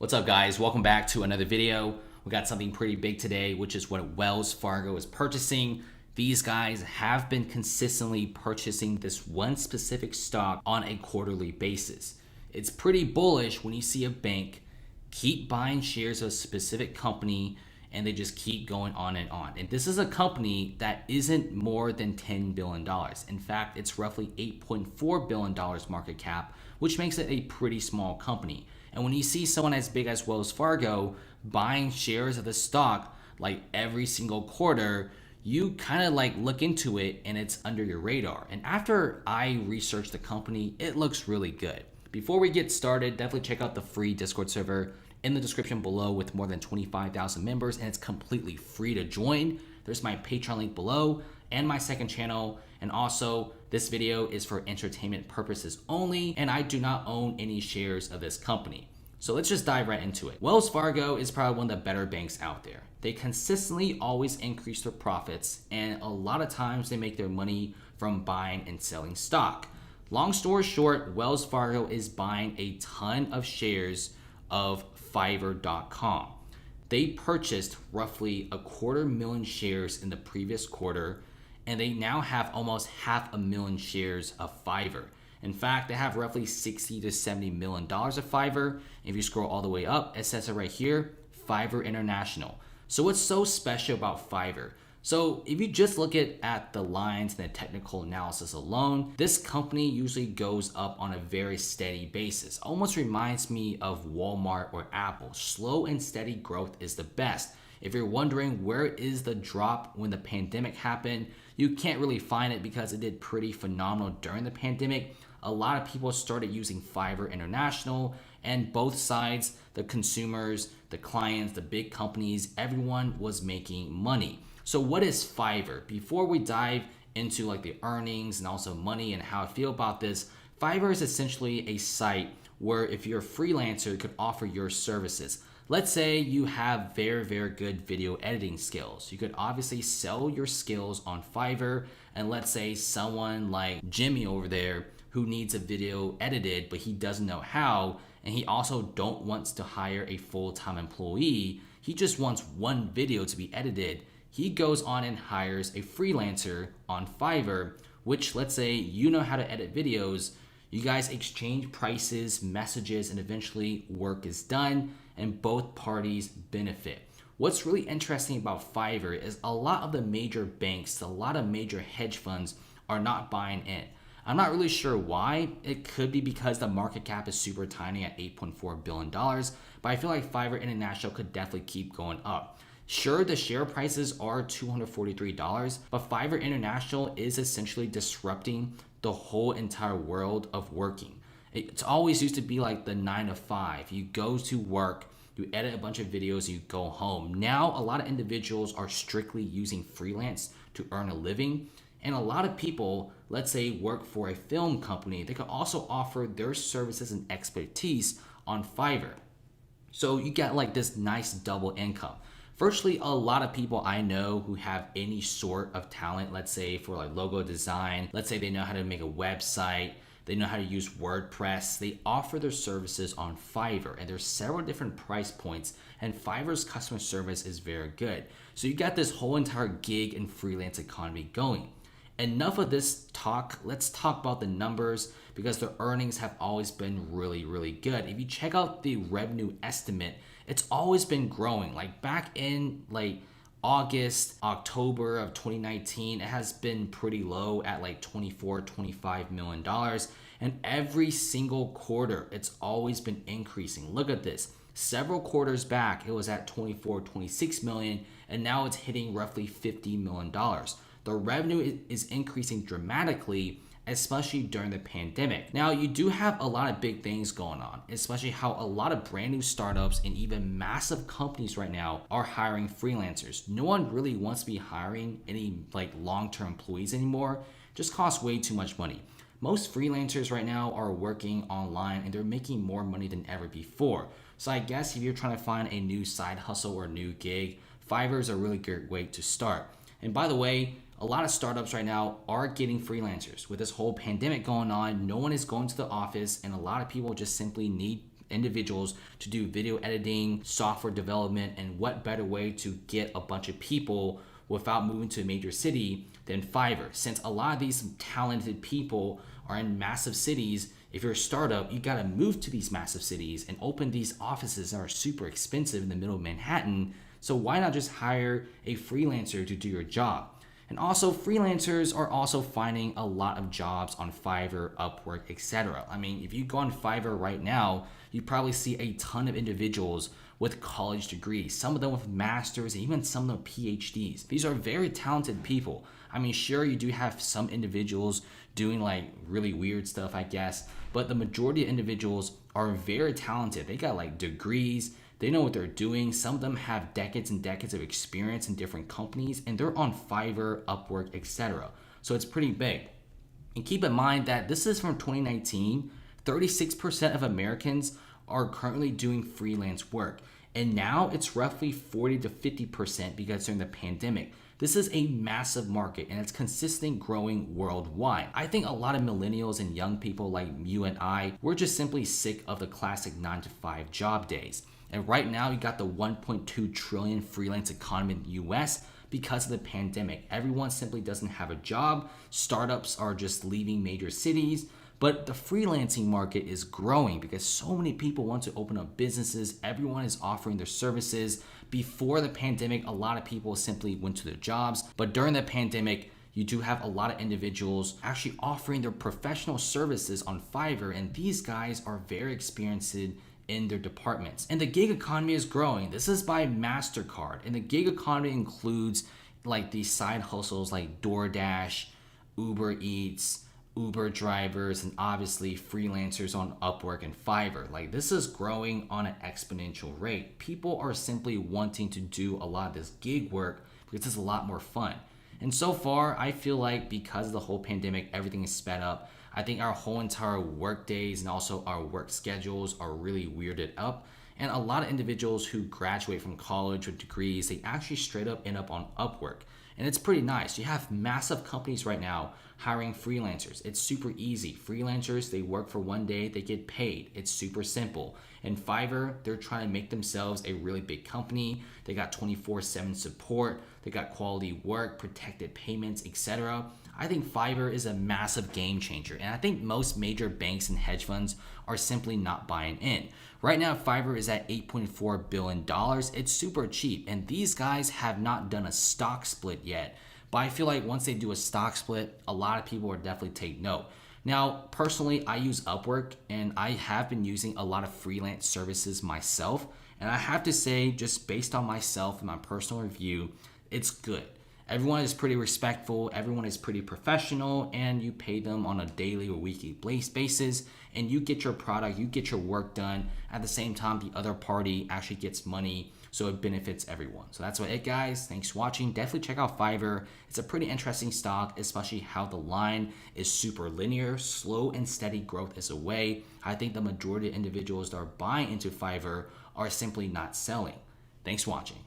What's up, guys? Welcome back to another video. We got something pretty big today, which is what Wells Fargo is purchasing. These guys have been consistently purchasing this one specific stock on a quarterly basis. It's pretty bullish when you see a bank keep buying shares of a specific company and they just keep going on and on. And this is a company that isn't more than $10 billion. In fact, it's roughly $8.4 billion market cap, which makes it a pretty small company. And when you see someone as big as Wells Fargo buying shares of the stock like every single quarter, you kind of like look into it and it's under your radar. And after I researched the company, it looks really good. Before we get started, definitely check out the free Discord server in the description below with more than 25,000 members, and it's completely free to join. There's my Patreon link below and my second channel. And also, this video is for entertainment purposes only, and I do not own any shares of this company. So let's just dive right into it. Wells Fargo is probably one of the better banks out there. They consistently always increase their profits, and a lot of times they make their money from buying and selling stock. Long story short, Wells Fargo is buying a ton of shares of Fiverr.com. They purchased roughly 250,000 shares in the previous quarter, and they now have almost 500,000 shares of Fiverr. In fact, they have roughly $60 to $70 million of Fiverr. If you scroll all the way up, it says it right here, Fiverr International. So what's so special about Fiverr? So if you just look at the lines and the technical analysis alone, this company usually goes up on a very steady basis. Almost reminds me of Walmart or Apple. Slow and steady growth is the best. If you're wondering where is the drop when the pandemic happened, you can't really find it because it did pretty phenomenal during the pandemic. A lot of people started using Fiverr International, and both sides, the consumers, the clients, the big companies, everyone was making money. So what is Fiverr? Before we dive into like the earnings and also money and how I feel about this, Fiverr is essentially a site where if you're a freelancer, you could offer your services. Let's say you have very, very good video editing skills. You could obviously sell your skills on Fiverr, and let's say someone like Jimmy over there who needs a video edited, but he doesn't know how, and he also don't wants to hire a full-time employee. He just wants one video to be edited. He goes on and hires a freelancer on Fiverr, which let's say you know how to edit videos. You guys exchange prices, messages, and eventually work is done and both parties benefit. What's really interesting about Fiverr is a lot of the major banks, a lot of major hedge funds are not buying in. I'm not really sure why. It could be because the market cap is super tiny at $8.4 billion, but I feel like Fiverr International could definitely keep going up. Sure, the share prices are $243, but Fiverr International is essentially disrupting the whole entire world of working. It's always used to be like the 9 to 5. You go to work, you edit a bunch of videos, you go home. Now, a lot of individuals are strictly using freelance to earn a living. And a lot of people, let's say, work for a film company. They could also offer their services and expertise on Fiverr. So you get like this nice double income. Firstly, a lot of people I know who have any sort of talent, let's say for like logo design, let's say they know how to make a website, they know how to use WordPress, they offer their services on Fiverr, and there's several different price points, and Fiverr's customer service is very good. So you got this whole entire gig and freelance economy going. Enough of this talk, let's talk about the numbers because the earnings have always been really, really good. If you check out the revenue estimate, it's always been growing. Like back in like August, October of 2019, it has been pretty low at like $24-25 million. And every single quarter, it's always been increasing. Look at this. Several quarters back, it was at 24-26 million, and now it's hitting roughly $50 million. The revenue is increasing dramatically, especially during the pandemic. Now, you do have a lot of big things going on, especially how a lot of brand new startups and even massive companies right now are hiring freelancers. No one really wants to be hiring any like long-term employees anymore. It just costs way too much money. Most freelancers right now are working online and they're making more money than ever before. So I guess if you're trying to find a new side hustle or a new gig, Fiverr is a really good way to start. And by the way, a lot of startups right now are getting freelancers. With this whole pandemic going on, no one is going to the office, and a lot of people just simply need individuals to do video editing, software development, and what better way to get a bunch of people without moving to a major city than Fiverr. Since a lot of these talented people are in massive cities, if you're a startup, you gotta move to these massive cities and open these offices that are super expensive in the middle of Manhattan. So why not just hire a freelancer to do your job? And also, freelancers are also finding a lot of jobs on Fiverr, Upwork, etc. I mean, if you go on Fiverr right now, you probably see a ton of individuals with college degrees, some of them with masters, and even some of them PhDs. These are very talented people. I mean, sure, you do have some individuals doing like really weird stuff, I guess, but the majority of individuals are very talented. They got like degrees, they know what they're doing. Some of them have decades and decades of experience in different companies, and they're on Fiverr, Upwork, etc. So it's pretty big. And keep in mind that this is from 2019. 36% of Americans are currently doing freelance work. And now it's roughly 40 to 50% because during the pandemic. This is a massive market and it's consistently growing worldwide. I think a lot of millennials and young people like you and I, we're just simply sick of the classic 9-to-5 job days. And right now you got the 1.2 trillion freelance economy in the US because of the pandemic. Everyone simply doesn't have a job. Startups are just leaving major cities. But the freelancing market is growing because so many people want to open up businesses. Everyone is offering their services. Before the pandemic, a lot of people simply went to their jobs. But during the pandemic, you do have a lot of individuals actually offering their professional services on Fiverr. And these guys are very experienced in their departments. And the gig economy is growing. This is by MasterCard. And the gig economy includes like these side hustles like DoorDash, Uber Eats, Uber drivers, and obviously freelancers on Upwork and Fiverr. Like this is growing on an exponential rate. People are simply wanting to do a lot of this gig work because it's a lot more fun. And so far, I feel like because of the whole pandemic, everything is sped up. I think our whole entire work days and also our work schedules are really weirded up. And a lot of individuals who graduate from college with degrees, they actually straight up end up on Upwork. And it's pretty nice. You have massive companies right now hiring freelancers. It's super easy. Freelancers, they work for one day, they get paid. It's super simple. And Fiverr, they're trying to make themselves a really big company. They got 24/7 support. They got quality work, protected payments, etc. I think Fiverr is a massive game changer. And I think most major banks and hedge funds are simply not buying in. Right now, Fiverr is at $8.4 billion. It's super cheap. And these guys have not done a stock split yet. But I feel like once they do a stock split, a lot of people will definitely take note. Now, personally, I use Upwork and I have been using a lot of freelance services myself. And I have to say, just based on myself and my personal review, it's good. Everyone is pretty respectful, everyone is pretty professional, and you pay them on a daily or weekly basis, and you get your product, you get your work done. At the same time, the other party actually gets money, so it benefits everyone. So that's what it, guys. Thanks for watching. Definitely check out Fiverr. It's a pretty interesting stock, especially how the line is super linear. Slow and steady growth is a way. I think the majority of individuals that are buying into Fiverr are simply not selling. Thanks for watching.